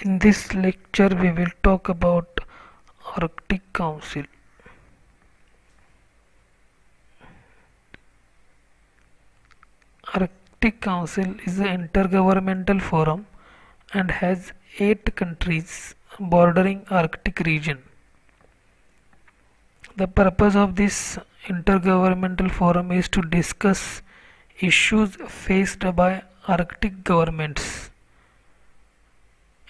In this lecture, we will talk about Arctic Council. Arctic Council is an intergovernmental forum and has 8 countries bordering Arctic region. The purpose of this intergovernmental forum is to discuss issues faced by Arctic governments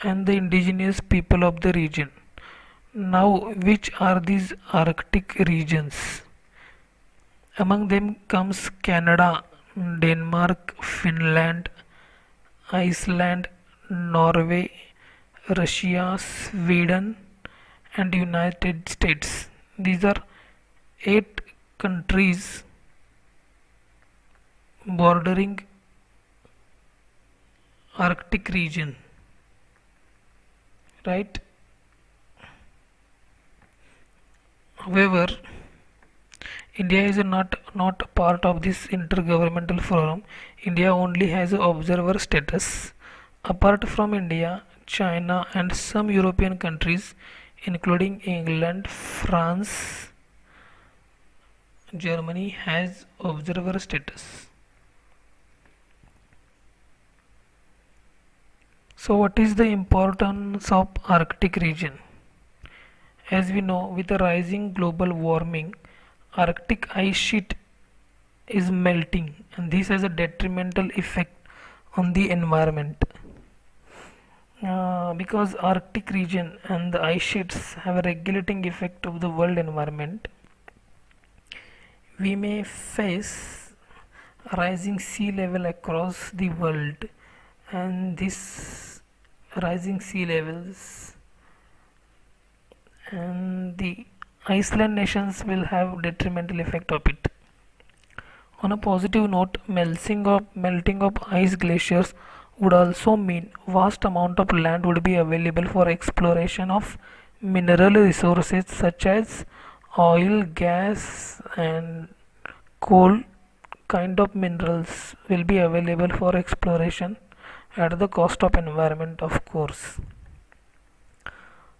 and the indigenous people of the region. Now, which are these Arctic regions? Among them comes Canada, Denmark, Finland, Iceland, Norway, Russia, Sweden, and United States. These are 8 countries bordering Arctic region, right? However, India is not part of this intergovernmental forum. India only has observer status. Apart from India, China and some European countries including England, France, Germany has observer status. So what is the importance of Arctic region? As we know, with the rising global warming, Arctic ice sheet is melting and this has a detrimental effect on the environment. Because Arctic region and the ice sheets have a regulating effect of the world environment, we may face rising sea level across the world, and this rising sea levels and the Iceland nations will have detrimental effect of it. On a positive note, melting of ice glaciers would also mean vast amount of land would be available for exploration of mineral resources such as oil, gas and coal kind of minerals will be available for exploration at the cost of environment, of course.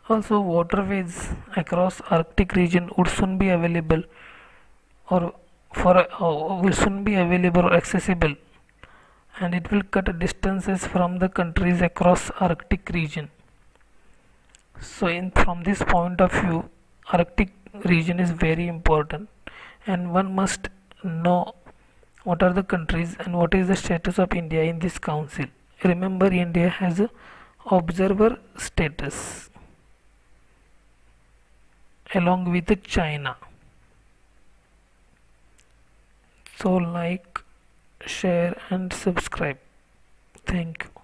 Also, waterways across Arctic region would soon be available or will soon be available or accessible, and it will cut distances from the countries across Arctic region. So from this point of view, Arctic region is very important and one must know what are the countries and what is the status of India in this council. Remember, India has a observer status along with China. So like, share and subscribe. Thank you.